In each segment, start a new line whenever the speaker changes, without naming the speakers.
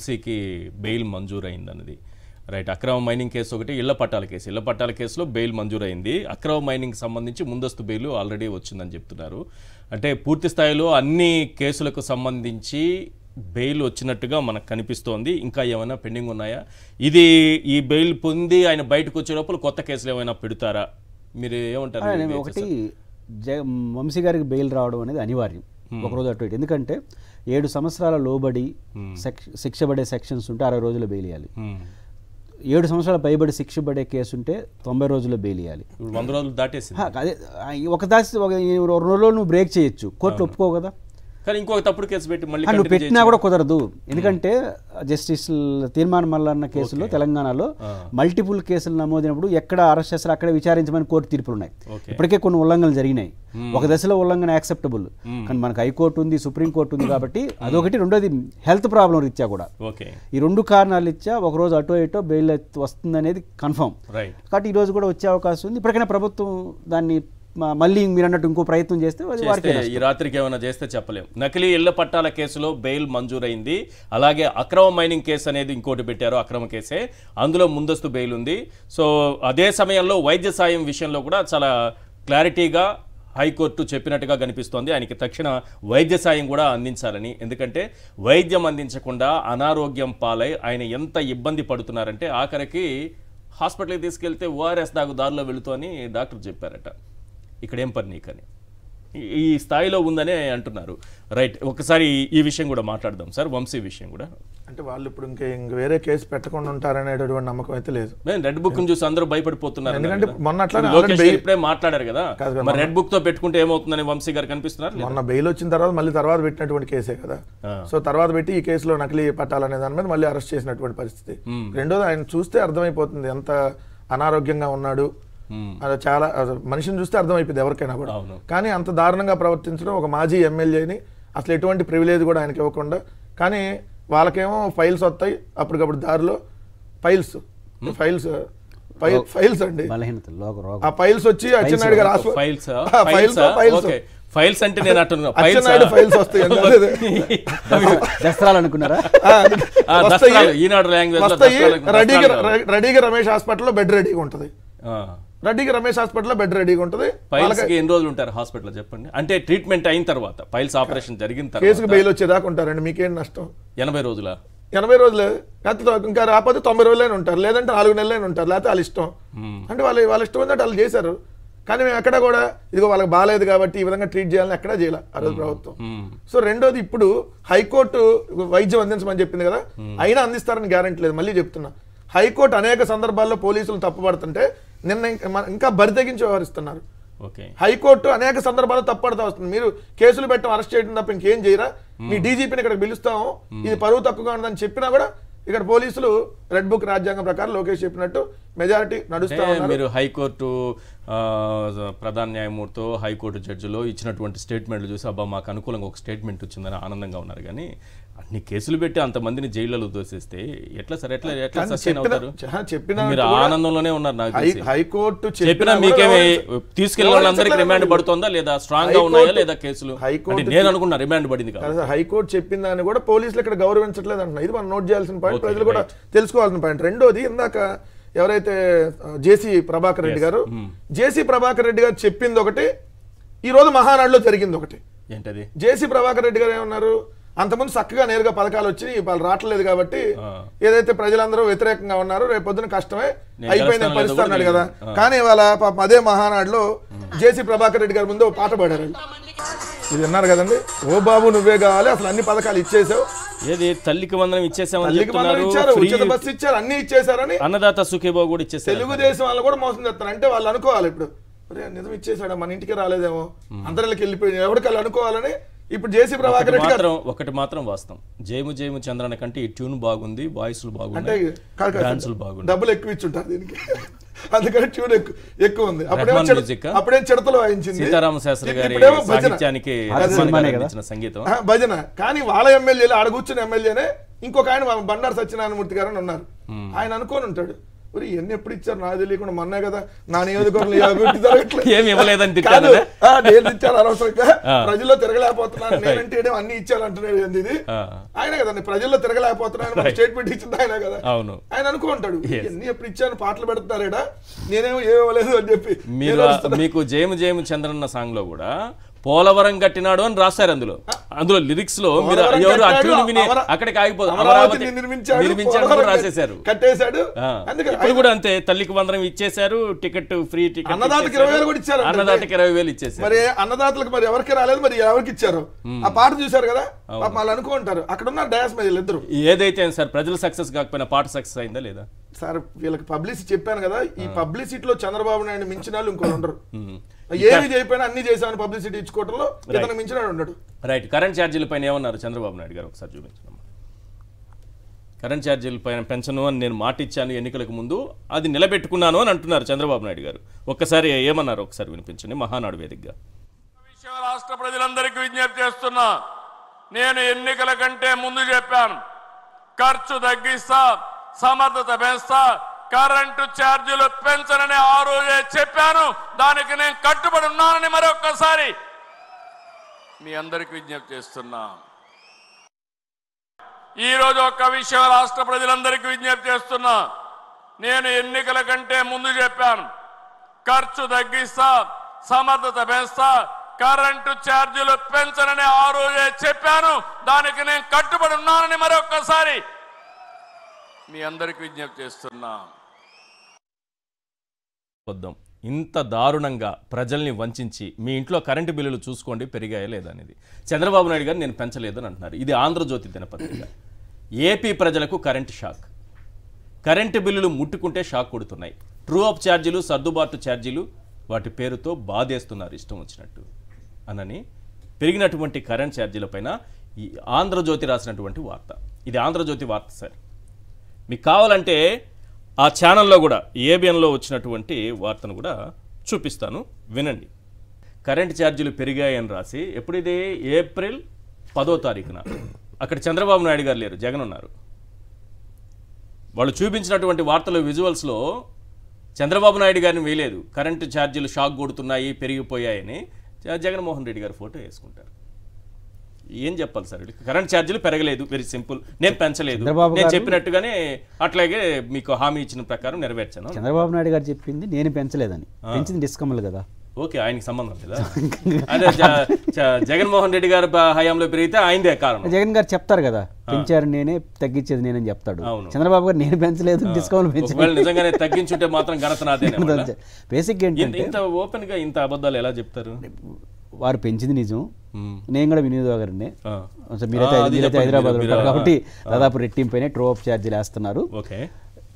వంశీకి bail మంజూరైందన్నది. Right. అక్రమ mining case ఒకటి, ఇళ్ల పట్టాల కేసులో బెయిల్ మంజూరైంది. అక్రమ మైనింగ్ సంబంధించి ముందస్తు బెయిల్ ఆల్రెడీ వచ్చిందని చెప్తున్నారు. అంటే పూర్తి స్థాయిలో అన్ని కేసులకు సంబంధించి బెయిల్ వచ్చినట్టుగా మనకు కనిపిస్తోంది. ఇంకా ఏమైనా పెండింగ్ ఉన్నాయా? ఈ బెయిల్ పొంది ఆయన బయటకు వచ్చే లోపల కొత్త కేసులు ఏమైనా పెడతారా? మీరు ఏమంటారు?
ఒకటి, వంశీ గారికి బెయిల్ రావడం అనేది అనివార్యం, ఒకరోజు అటు ఇటు. ఎందుకంటే 7 సంవత్సరాల లోబడి శిక్ష పడే సెక్షన్స్ ఉంటే 60 రోజుల్లో బెయిల్ ఇవ్వాలి. 7 సంవత్సరాల పైబడి శిక్ష పడే కేసు ఉంటే 90 రోజుల్లో బెయిల్ ఇవ్వాలి.
100 రోజులు దాటేసి
అదే ఒక 2 రోజుల్లో నువ్వు బ్రేక్ చేయొచ్చు, కోర్టులో ఒప్పుకో కదా.
కానీ ఇంకొక తప్పుడు కేసు పెట్టి మళ్ళీ
నువ్వు పెట్టినా కూడా కుదరదు. ఎందుకంటే జస్టిస్ తీర్మానం మల్లన్న కేసులో తెలంగాణలో మల్టిపుల్ కేసులు నమోదైనప్పుడు ఎక్కడ అరెస్ట్ చేస్తారు అక్కడే విచారించమని కోర్టు తీర్పులు ఉన్నాయి. ఇప్పటికే కొన్ని ఉల్లంఘనలు జరిగినాయి. ఒక దశలో ఉల్లంఘన యాక్సెప్టబుల్, కానీ మనకు హైకోర్టు ఉంది, సుప్రీంకోర్టు ఉంది కాబట్టి అదొకటి. రెండోది హెల్త్ ప్రాబ్లం రీత్యా కూడా ఈ 2 కారణాలు ఇచ్చా ఒకరోజు అటో ఇటో బెయిల్ వస్తుంది అనేది కన్ఫర్మ్. కాబట్టి ఈ రోజు కూడా వచ్చే అవకాశం ఉంది. ఇప్పటికైనా ప్రభుత్వం దాన్ని మళ్ళీ మీరు అన్నట్టు ఇంకో ప్రయత్నం చేస్తే
ఈ రాత్రికి ఏమైనా చేస్తే చెప్పలేం. నకిలీ ఇళ్ల పట్టాల కేసులో బెయిల్ మంజూరైంది. అలాగే అక్రమ మైనింగ్ కేసు అనేది ఇంకోటి పెట్టారు, అక్రమ కేసే, అందులో ముందస్తు బెయిల్ ఉంది. సో అదే సమయంలో వైద్య సాయం విషయంలో కూడా చాలా క్లారిటీగా హైకోర్టు చెప్పినట్టుగా కనిపిస్తోంది. ఆయనకి తక్షణ వైద్య సాయం కూడా అందించాలని. ఎందుకంటే వైద్యం అందించకుండా అనారోగ్యం పాలై ఆయన ఎంత ఇబ్బంది పడుతున్నారంటే ఆఖరికి హాస్పిటల్కి తీసుకెళ్తే ఓఆర్ఎస్ దారిలో వెళుతూ అని డాక్టర్ చెప్పారట. ఇక్కడేం పని నీకని ఈ స్థాయిలో ఉందనే అంటున్నారు. రైట్. ఒకసారి ఈ విషయం కూడా మాట్లాడదాం సార్, వంశీ విషయం కూడా.
అంటే వాళ్ళు ఇప్పుడు ఇంక వేరే కేసు పెట్టకుండా ఉంటారనేటటువంటి నమ్మకం అయితే లేదు.
రెడ్ బుక్ చూసి అందరూ భయపడిపోతున్నారు.
ఎందుకంటే మొన్న
ఇప్పుడే మాట్లాడారు కదా, రెడ్ బుక్ తో పెట్టుకుంటే ఏమవుతుందని వంశీ గారు కనిపిస్తున్నారు.
మొన్న బెయిల్ వచ్చిన తర్వాత పెట్టినటువంటి కేసే కదా. సో తర్వాత పెట్టి ఈ కేసులో నకిలీ పట్టాలనే దాని మీద మళ్ళీ అరెస్ట్ చేసినటువంటి పరిస్థితి. రెండోది ఆయన చూస్తే అర్థమైపోతుంది ఎంత అనారోగ్యంగా ఉన్నాడు. అది చాలా మనిషిని చూస్తే అర్థమైపోయింది ఎవరికైనా కూడా. కానీ అంత దారుణంగా ప్రవర్తించడం, ఒక మాజీ ఎమ్మెల్యేని అసలు ఎటువంటి ప్రివిలేజ్ కూడా ఆయనకి ఇవ్వకుండా, కానీ వాళ్ళకేమో ఫైల్స్ వస్తాయి అప్పటికప్పుడు దారిలో. ఫైల్స్ అండి, ఆ ఫైల్స్ వచ్చి అచ్చెన్నాయుడు గారు
ఫైల్స్ అంటే నేను అంటున్నా
ఫైల్స్ వస్తాయి
అనుకున్నారా?
రెడీగా రమేష్ హాస్పిటల్లో బెడ్ రెడీగా ఉంటుంది. రమేష్ హాస్పిటల్లో బెడ్ రెడీగా ఉంటుంది.
ఎన్ని రోజులు ఉంటారు హాస్పిటల్లో చెప్పండి? అంటే ట్రీట్మెంట్ అయిన తర్వాత, ఫైల్స్ ఆపరేషన్ జరిగిన తర్వాత
కేసుకు బెయిల్ వచ్చేదాకా ఉంటారండి. మీకేం నష్టం?
80 రోజుల
80 రోజులే, ఇంకా రాకపోతే 90 రోజులైనా ఉంటారు, లేదంటే 4 నెలలైనా ఉంటారు, లేకపోతే వాళ్ళ ఇష్టం. అంటే వాళ్ళ ఇష్టం ఉందంటే వాళ్ళు చేశారు. కానీ మేము ఎక్కడ కూడా ఇదిగో వాళ్ళకి బాగాలేదు కాబట్టి ఈ విధంగా ట్రీట్ చేయాలని ఎక్కడా చేయాలి ఆ రోజు ప్రభుత్వం. సో రెండోది, ఇప్పుడు హైకోర్టు వైద్యం అందించమని చెప్పింది కదా, అయినా అందిస్తారని గ్యారెంటీ లేదు. మళ్ళీ చెప్తున్నా, హైకోర్టు అనేక సందర్భాల్లో పోలీసులు తప్పుపడుతుంటే నిన్న ఇంకా బరితెగించి వ్యవహరిస్తున్నారు. హైకోర్టు అనేక సందర్భాల్లో తప్పుపడుతూ వస్తుంది. మీరు కేసులు పెట్టడం, అరెస్ట్ చేయడం తప్ప ఇంకేం చేయరా? మీ డీజీపీని ఇక్కడ పిలుస్తాము, ఇది పరువు తక్కువగా ఉందని చెప్పినా కూడా ఇక్కడ పోలీసులు రెడ్ బుక్ రాజ్యాంగం ప్రకారం లోకేష్ చెప్పినట్టు మెజారిటీ నడుస్తూ ఉన్నారు.
మీరు హైకోర్టు ప్రధాన న్యాయమూర్తితో హైకోర్టు జడ్జిలో ఇచ్చినటువంటి స్టేట్మెంట్లు చూసి అబ్బా మాకు అనుకూలంగా ఒక స్టేట్మెంట్ వచ్చిందని ఆనందంగా ఉన్నారు. కానీ అన్ని కేసులు పెట్టి అంతమందిని జైళ్లలో తోసేస్తే ఎట్లా సార్, ఎట్లా సస్టైన్ అవుతారు? మీరు ఆనందంలోనే ఉన్నారు. నాకు
హైకోర్టు
చెప్పినా మీకేమి తీసుకెళ్లిన వాళ్ళందరికీ రిమాండ్ పడుతుందా లేదా, స్ట్రాంగ్ గా ఉన్నాయా లేదా కేసులు? నేను అనుకున్నా రిమాండ్ పడింది కదా.
హైకోర్టు చెప్పిందని కూడా పోలీసులు ఇక్కడ గౌరవించట్లేదు అంటున్నా. ఇది మనం నోట్ చేయాల్సిన పాయింట్, ప్రజలు కూడా తెలుసుకోవాల్సిన పాయింట్. రెండోది, ఇందాక ఎవరైతే జేసీ ప్రభాకర్ రెడ్డి గారు చెప్పింది ఒకటి, ఈ రోజు మహానాడులో జరిగింది ఒకటి.
ఏంటది?
జేసీ ప్రభాకర్ రెడ్డి గారు ఏమన్నారు, అంతకుముందు చక్కగా నేరుగా పథకాలు వచ్చి వాళ్ళు రావట్లేదు కాబట్టి ఏదైతే ప్రజలందరూ వ్యతిరేకంగా ఉన్నారో రేపు పొద్దున కష్టమే అయిపోయింది పరిస్థితి అన్నాడు కదా. కానీ ఇవాళ అదే మహానాడులో జేసీ ప్రభాకర్ రెడ్డి గారి ముందు పాట పాడారు. ఇది విన్నారు కదండి, ఓ బాబు నువ్వే కావాలి, అసలు అన్ని పథకాలు ఇచ్చేసావు,
ఏది తల్లికి వందనం ఇచ్చేసావు,
ఉచిత బస్సు ఇచ్చారు, అన్ని ఇచ్చేసారని,
అన్నదాత సుఖీభావ కూడా ఇచ్చేసారు.
తెలుగుదేశం వాళ్ళు కూడా మోసం చేస్తారు. అంటే వాళ్ళు అనుకోవాలి ఇప్పుడు నిజం ఇచ్చేసాడు, మన ఇంటికి రాలేదేమో, అందరికి వెళ్ళిపోయి ఎవరికల్లా అనుకోవాలని. ఇప్పుడు జేసీ ప్రభాకర్ రెడ్డి గారు
ఒకటి మాత్రం వాస్తవం, జేము జేము చంద్రన కంటే ఈ ట్యూన్ బాగుంది, వాయిస్లు బాగుంది, డాన్సులు బాగుంది,
డబ్బులు ఎక్కువ ఇచ్చుంటారు దీనికి, అందుకని ట్యూన్ ఎక్కువ ఉంది. అప్పుడేం చిడతలు వాయించింది
సీతారామ శాస్త్రి గారి సాహిత్యానికి సంగీతం
భజన. కానీ వాళ్ళ ఎమ్మెల్యేలు ఆడ కూర్చున్న ఎమ్మెల్యేనే ఇంకొక ఆయన బండారు సత్యనారాయణమూర్తి గారు అని ఉన్నారు. ఆయన అనుకోని ఉంటాడు, మరి ఇవన్నీ ఎప్పుడు ఇచ్చారు నాకు తెలియకుండా మొన్నే కదా నా నియోజకవర్గంలో అభివృద్ధి జరగట్లేదు
ఏమి ఇవ్వలేదని
కాదు నేను ఇచ్చాను అనవసరంగా ప్రజల్లో తిరగలేకపోతున్నాను నేనంటే అన్ని ఇచ్చాను అంటున్నాడు ఏంది ఇది ఆయన కదండి ప్రజల్లో తిరగలేకపోతున్నాను స్టేట్మెంట్ ఇచ్చింది ఆయన కదా ఆయన అనుకుంటాడు ఎన్ని ఎప్పుడు ఇచ్చాను పాటలు పెడుతున్నారేడా నేనేమో ఏమవ్వలేదు అని చెప్పి
మీకు జయము జయము చంద్రన్న సాంగ్ లో కూడా పోలవరం కట్టినాడు అని రాశారు అందులో లిరిక్స్ లో మీరు ఎవరు అక్కడికి ఆగిపోదు అమరావతి నిర్మించాడు రాసేశారు
కట్టేశాడు
ఇప్పుడు కూడా అంతే తల్లికి వందనం ఇచ్చేశారు టికెట్ ఫ్రీ టికెట్
అన్నదాతకి 20,000 కూడా ఇచ్చారు
అన్నదాతకి 20,000 ఇచ్చేసారు
మరి అన్నదాతలకు మరి ఎవరికి రాలేదు మరి ఎవరికి ఇచ్చారు ఆ పాట చూశారు కదా వాళ్ళు అనుకుంటారు అక్కడ ఉన్న డయాస్ మీద ఇద్దరు
ఏదైతే సార్ ప్రజలు సక్సెస్ కాకపోయినా పాట సక్సెస్ అయిందా లేదా
సార్ వీళ్ళకి పబ్లిసిటీ చెప్పాను కదా ఈ పబ్లిసిటీలో చంద్రబాబు నాయుడు మించిన వాళ్ళు ఇంకోటి ఉండరు ఏమి చేయకపోయినా అన్ని చేశామని పబ్లిసిటీ ఇచ్చుకోవడంలో ఇతను మించినాడు ఉన్నాడు
రైట్ కరెంట్ ఛార్జీల పైన ఏమన్నారు చంద్రబాబు నాయుడు గారు ఒకసారి చూపించండి కరెంట్ ఛార్జీల పైన పెంచను అని నేను మాట ఇచ్చాను ఎన్నికలకు ముందు అది నిలబెట్టుకున్నాను అని అంటున్నారు చంద్రబాబు నాయుడు గారు ఒక్కసారి ఏమన్నారు ఒకసారి వినిపించండి మహానాడు వేదికగా
రాష్ట్ర ప్రజలందరికీ విజ్ఞప్తి చేస్తున్నా నేను ఎన్నికల కంటే ముందు చెప్పాను ఖర్చు తగ్గిస్తా సమర్థత పెంచుతా కరెంటు ఛార్జీలు పెంచనని ఆ రోజే చెప్పాను దానికి నేను కట్టుబడి ఉన్నానని మరొక్కసారి మీ అందరికీ విజ్ఞప్తి చేస్తున్నా ఈ రోజు ఒక్క విషయం రాష్ట్ర ప్రజలందరికీ విజ్ఞప్తి చేస్తున్నా నేను ఎన్నికల కంటే ముందు చెప్పాను ఖర్చు తగ్గిస్తా సమర్థత పెంచుతా కరెంటు ఛార్జీలు పెంచనని ఆ రోజే చెప్పాను దానికి నేను కట్టుబడి ఉన్నానని మరొక్కసారి మీ అందరికీ విజ్ఞప్తి చేస్తున్నా
వద్దాం ఇంత దారుణంగా ప్రజల్ని వంచి మీ ఇంట్లో కరెంటు బిల్లులు చూసుకోండి పెరిగాయా లేదా అనేది చంద్రబాబు నాయుడు గారు నేను పెంచలేదని అంటున్నారు ఇది ఆంధ్రజ్యోతి దినపత్రిక ఏపీ ప్రజలకు కరెంటు షాక్ కరెంటు బిల్లులు ముట్టుకుంటే షాక్ కొడుతున్నాయి ట్రూ అప్ ఛార్జీలు సర్దుబాటు ఛార్జీలు వాటి పేరుతో బాధేస్తున్నారు ఇష్టం వచ్చినట్టు అనని పెరిగినటువంటి కరెంట్ ఛార్జీల పైన ఈ ఆంధ్రజ్యోతి రాసినటువంటి వార్త ఇది ఆంధ్రజ్యోతి వార్త సార్ మీకు కావాలంటే ఆ ఛానల్లో కూడా ఏబిఎన్లో వచ్చినటువంటి వార్తను కూడా చూపిస్తాను వినండి కరెంట్ ఛార్జీలు పెరిగాయని రాసి ఎప్పుడు ఇది ఏప్రిల్ 10వ తారీఖున అక్కడ చంద్రబాబు నాయుడు గారు లేరు జగన్ ఉన్నారు వాళ్ళు చూపించినటువంటి వార్తలు విజువల్స్లో చంద్రబాబు నాయుడు గారిని వేయలేదు కరెంటు ఛార్జీలు షాక్ కొడుతున్నాయి పెరిగిపోయాయని జగన్మోహన్ రెడ్డి గారు ఫోటో వేసుకుంటారు ఏం చెప్పాలి సార్ కరెంట్ ఛార్జీలు పెరగలేదు వెరీ సింపుల్ నేను పెంచలేదు నేను చెప్పినట్టుగానే అట్లాగే మీకు హామీ ఇచ్చిన ప్రకారం నెరవేర్చాను
చంద్రబాబు నాయుడు గారు చెప్పింది నేను పెంచలేదని పెంచింది డిస్కమ్లు కదా
ఓకే ఆయనకి సంబంధం లేదా అదే జగన్మోహన్ రెడ్డి గారు హయాంలో పెరిగితే ఆయనదే కారణం
జగన్ గారు చెప్తారు కదా పెంచారు నేనే తగ్గించేది నేనని చెప్తాడు చంద్రబాబు గారు నేను పెంచలేదు డిస్కౌంట్
పెంచలేదు నిజంగానే తగ్గించుంటే మాత్రం ఘనత నాదే
బేసిక్ ఏంటంటే
ఇంత ఓపెన్ గా ఇంత అబద్ధాలు ఎలా చెప్తారు
వారు పెంచింది నిజం నేను కూడా వినియోగదారునే మీరైతే హైదరాబాద్ కాబట్టి దాదాపు రెట్టింపైన ట్రూ అప్ ఛార్జీలు వేస్తున్నారు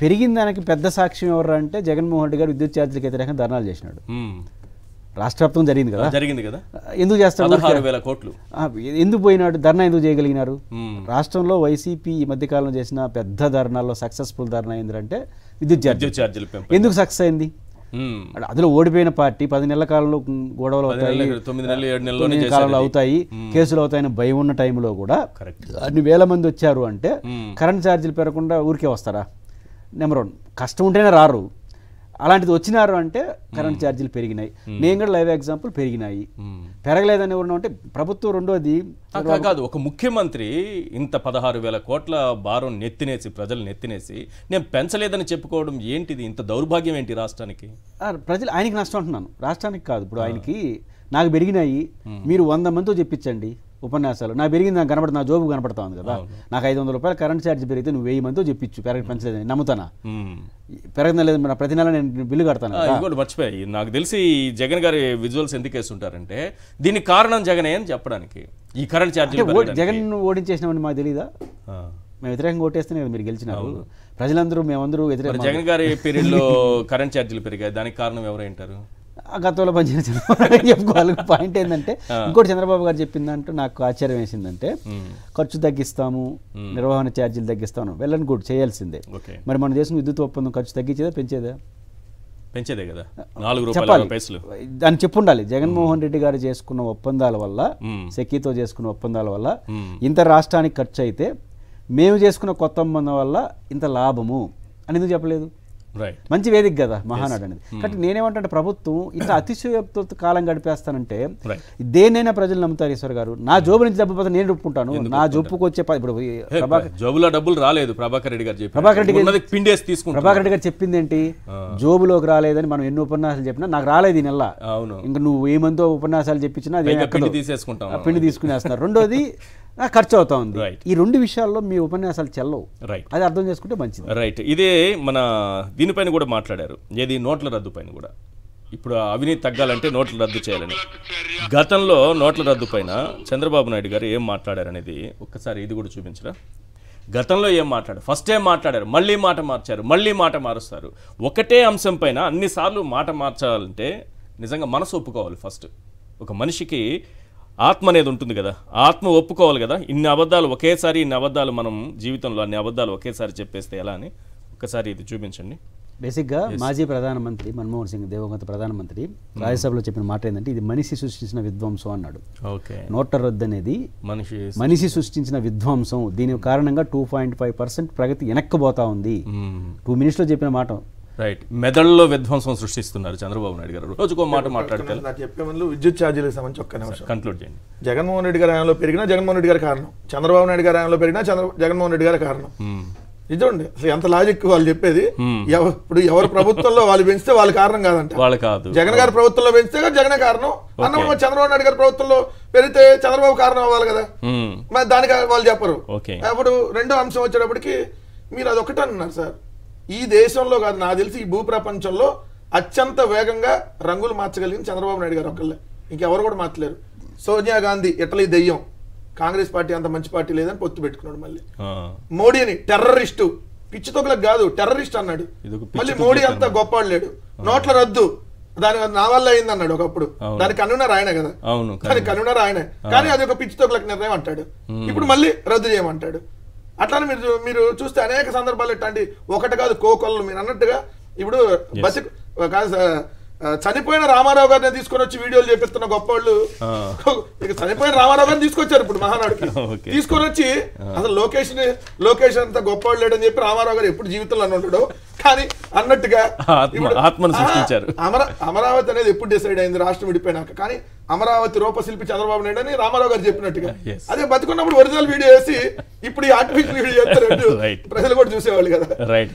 పెరిగిన దానికి పెద్ద సాక్ష్యం ఎవరు అంటే జగన్మోహన్ రెడ్డి గారు విద్యుత్ ఛార్జీలకు వ్యతిరేకంగా ధర్నాలు చేసినాడు రాష్ట్ర వ్యాప్తంగా జరిగింది కదా ఎందుకు చేస్తాడు
16,000 కోట్లు
ఎందుకు పోయినాడు ధర్నా ఎందుకు చేయగలిగినారు రాష్ట్రంలో వైసీపీ ఈ మధ్యకాలంలో చేసిన పెద్ద ధర్నాల్లో సక్సెస్ఫుల్ ధర్నా ఏంటంటే విద్యుత్ ఛార్జీలు ఎందుకు సక్సెస్ అయింది అందులో ఓడిపోయిన పార్టీ 10 నెలల కాలంలో గొడవలు అవుతాయి 9 కాలంలో అవుతాయి కేసులు అవుతాయని భయం ఉన్న టైంలో కూడా అన్ని వేల మంది వచ్చారు అంటే కరెంట్ ఛార్జీలు పెరగకుండా ఊరికే వస్తారా నెంబర్ 1 కష్టం ఉంటేనే రారు అలాంటిది వచ్చినారు అంటే కరెంట్ ఛార్జీలు పెరిగినాయి నేను కూడా లైవ్ ఎగ్జాంపుల్ పెరిగినాయి పెరగలేదని ఎవరు అంటే ప్రభుత్వం రెండోది
కాదు ఒక ముఖ్యమంత్రి ఇంత 16,000 కోట్ల భారం నెత్తినేసి ప్రజలు నెత్తినేసి నేను పెంచలేదని చెప్పుకోవడం ఏంటిది ఇంత దౌర్భాగ్యం ఏంటి రాష్ట్రానికి
ప్రజలు ఆయనకి నష్టం అంటున్నాను రాష్ట్రానికి కాదు ఇప్పుడు ఆయనకి నాకు పెరిగినాయి మీరు 100 మందితో చెప్పించండి ఉపన్యాసాలు నాకు పెరిగింది నాకు కనపడుతుంది నా జోబు కనపడతా ఉంది కదా నాకు 500 రూపాయలు కరెంట్ ఛార్జ్ పెరిగితే నువ్వు 1000 మందితో చెప్పించు పెంచలేదని నమ్ముతానా పెరగడం లేదు ప్రతి నెల నేను బిల్లు కడతాను
ఇంకోటి మర్చిపోయి నాకు తెలిసి జగన్ గారి విజువల్స్ ఎందుకు వేస్తుంటారంటే దీనికి కారణం జగనే అని చెప్పడానికి ఈ కరెంట్ ఛార్జీలు
జగన్ ఓడించేసినామని మాకు తెలీదా మేము వ్యతిరేకంగా ఓటేస్తేనే కదా మీరు గెలిచినారు ప్రజలందరూ మేమందరూ వ్యతిరేక
జగన్ గారి పీరియడ్లో కరెంట్ ఛార్జీలు పెరిగాయి దానికి కారణం ఎవరైంటారు
గతంలో పనిచేసిన చంద్రబాబు చెప్పుకోవాలి పాయింట్ ఏంటంటే ఇంకోటి చంద్రబాబు గారు చెప్పిందంటే నాకు ఆశ్చర్యం వేసిందంటే ఖర్చు తగ్గిస్తాము నిర్వహణ ఛార్జీలు తగ్గిస్తాను వెళ్ళని గుడ్ చేయాల్సిందే మరి మనం చేసిన విద్యుత్ ఒప్పందం ఖర్చు తగ్గించేదా
పెంచేదే కదా 4 రూపాయల పైసలు
దాన్ని చెప్పుండాలి జగన్మోహన్ రెడ్డి గారు చేసుకున్న ఒప్పందాల వల్ల సెకీతో చేసుకున్న ఒప్పందాల వల్ల ఇంత రాష్ట్రానికి ఖర్చు అయితే మేము చేసుకున్న కొత్త ఒప్పందం వల్ల ఇంత లాభము అని ఎందుకు చెప్పలేదు
రైట్
మంచి వేదిక కదా మహానాడు అనేది. కాబట్టి నేనేమంటే ప్రభుత్వం ఇట్లా అతిశయోక్తితో కాలం గడిపేస్తానంటే దేన్నైనా ప్రజలు నమ్ముతారు. ఈశ్వర్ గారు, నా జోబు నుంచి డబ్బులు పోతే నేను ఒప్పుకుంటాను. నా జోబుకు వచ్చే ఇప్పుడు
జోబులో డబ్బులు రాలేదు ప్రభాకర్ రెడ్డి గారు
ప్రభాకర్ రెడ్డి గారు చెప్పింది ఏంటి, జోబులోకి రాలేదని మనం ఎన్నో ఉపన్యాసాలు చెప్పినా నాకు రాలేదు ఈ నెల.
అవును,
ఇంకా నువ్వు ఏమంతో ఉపన్యాసాలు చెప్పించినా
పిండి తీసేసుకుంటాం,
పిండి తీసుకునేస్తున్నారు. రెండోది ఖర్చు అవుతా ఉంది. ఈ రెండు విషయాల్లో మీ ఉపన్యాసాలు చెల్లవు.
రైట్,
అది అర్థం చేసుకుంటే మంచిది.
రైట్. ఇదే మన దీనిపైన కూడా మాట్లాడారు, ఏది నోట్ల రద్దు పైన కూడా. ఇప్పుడు అవినీతి తగ్గాలంటే నోట్లు రద్దు చేయాలని. గతంలో నోట్ల రద్దు పైన చంద్రబాబు నాయుడు గారు ఏం మాట్లాడారనేది ఒక్కసారి ఇది కూడా చూపించరా. గతంలో ఏం మాట్లాడారు, ఫస్ట్ ఏం మాట్లాడారు, మళ్ళీ మాట మార్చారు, మళ్ళీ మాట మారుస్తారు. ఒకటే అంశం పైన అన్నిసార్లు మాట మార్చాలంటే నిజంగా మనసు ఒప్పుకోవాలి. ఫస్ట్ ఒక మనిషికి ఆత్మ అనేది ఉంటుంది కదా, ఆత్మ ఒప్పుకోవాలి కదా. ఇన్ని అబద్ధాలు ఒకేసారి, ఇన్ని అబద్ధాలు మనం జీవితంలో అన్ని అబద్ధాలు ఒకేసారి చెప్పేస్తే ఎలా అని ఒక్కసారి ఇది చూపించండి.
బేసిక్గా మాజీ ప్రధానమంత్రి మన్మోహన్ సింగ్, దివంగత ప్రధానమంత్రి రాజ్యసభలో చెప్పిన మాట ఏంటంటే ఇది మనిషి సృష్టించిన విధ్వంసం అన్నాడు.
ఓకే,
నోట్ల రద్దు అనేది మనిషి సృష్టించిన విధ్వంసం. దీని కారణంగా 2.5% ప్రగతి వెనక్కిపోతా ఉంది. 2 minutesలో చెప్పిన మాట.
రైట్, మెదడులో విధ్వంసం సృష్టిస్తున్నారు చంద్రబాబు నాయుడు గారు. రోజుకో మాట మాట్లాడితే
చెప్పే ముందు విద్యుత్ ఛార్జీలకు సంబంధించి ఒక్క నిమిషం
కంక్లూడ్ చేయండి.
జగన్మోహన్ రెడ్డి గారి హయాంలో పెరిగినా జగన్మోహన్ రెడ్డి గారి కారణం, చంద్రబాబు నాయుడు గారి హయాంలో పెరిగినా జగన్మోహన్ రెడ్డి గారి కారణం. నిజండి, అసలు ఎంత లాజిక్ వాళ్ళు చెప్పేది. ఇప్పుడు ఎవరు ప్రభుత్వంలో వాళ్ళు పెంచితే వాళ్ళ కారణం కాదంట,
వాళ్ళు కాదు.
జగన్ గారి ప్రభుత్వంలో పెంచితే జగనే కారణం అన్న, చంద్రబాబు నాయుడు గారి ప్రభుత్వంలో పెరిగితే చంద్రబాబు కారణం అవ్వాలి కదా, మరి దానికి వాళ్ళు చెప్పరు. అప్పుడు రెండో అంశం వచ్చేటప్పటికి మీరు అది ఒకటే అన్నారు సార్, ఈ దేశంలో కాదు నాకు తెలిసి ఈ భూ ప్రపంచంలో అత్యంత వేగంగా రంగులు మార్చగలిగిన చంద్రబాబు నాయుడు గారు ఒక్కళ్ళే, ఇంకెవరు కూడా మార్చలేరు. సోనియా గాంధీ ఇటలీ దెయ్యం, కాంగ్రెస్ పార్టీ అంత మంచి పార్టీ లేదని పొత్తు పెట్టుకున్నాడు. మళ్ళీ మోడీని టెర్రరిస్టు, పిచ్చి తొగలకు కాదు టెర్రరిస్ట్ అన్నాడు. మళ్ళీ మోడీ అంత గొప్పవాడు లేడు. నోట్ల రద్దు దాని నా వల్ల అయింది అన్నాడు ఒకప్పుడు, దానికి కన్వీనర్ ఆయనే కదా, దానికి కన్వీనర్ ఆయనే, కానీ అది ఒక పిచ్చి తొగలకు నిర్ణయం అంటాడు. ఇప్పుడు మళ్ళీ రద్దు చేయమంటాడు. అట్లానే మీరు చూస్తే అనేక సందర్భాలు ఎట్లాంటి ఒకటి కాదు కోకొల్లు మీరు అన్నట్టుగా. ఇప్పుడు చనిపోయిన రామారావు గారిని తీసుకొని వచ్చి వీడియోలు చేపిస్తున్న గొప్పవాళ్ళు, ఇక చనిపోయిన రామారావు గారిని తీసుకొచ్చారు ఇప్పుడు మహానాడుకి. తీసుకొని వచ్చి అసలు లోకేష్ అంత గొప్పవాళ్ళు లేడని చెప్పి రామారావు గారు ఎప్పుడు జీవితంలో అని ఉంటాడు, కానీ అన్నట్టుగా అమరావతి అనేది ఎప్పుడు డిసైడ్ అయింది రాష్ట్రం విడిపోయినాక, కానీ అమరావతి రూపశిల్పి చంద్రబాబు నాయుడు అని రామారావు గారు చెప్పినట్టుగా. అదే బతుకున్నప్పుడు ఒరిజినల్ వీడియో వేసి ఇప్పుడు ఈ ఆర్టిఫిషియల్ వీడియో చేస్తారు, ప్రజలు కూడా చూసేవాళ్ళు కదా.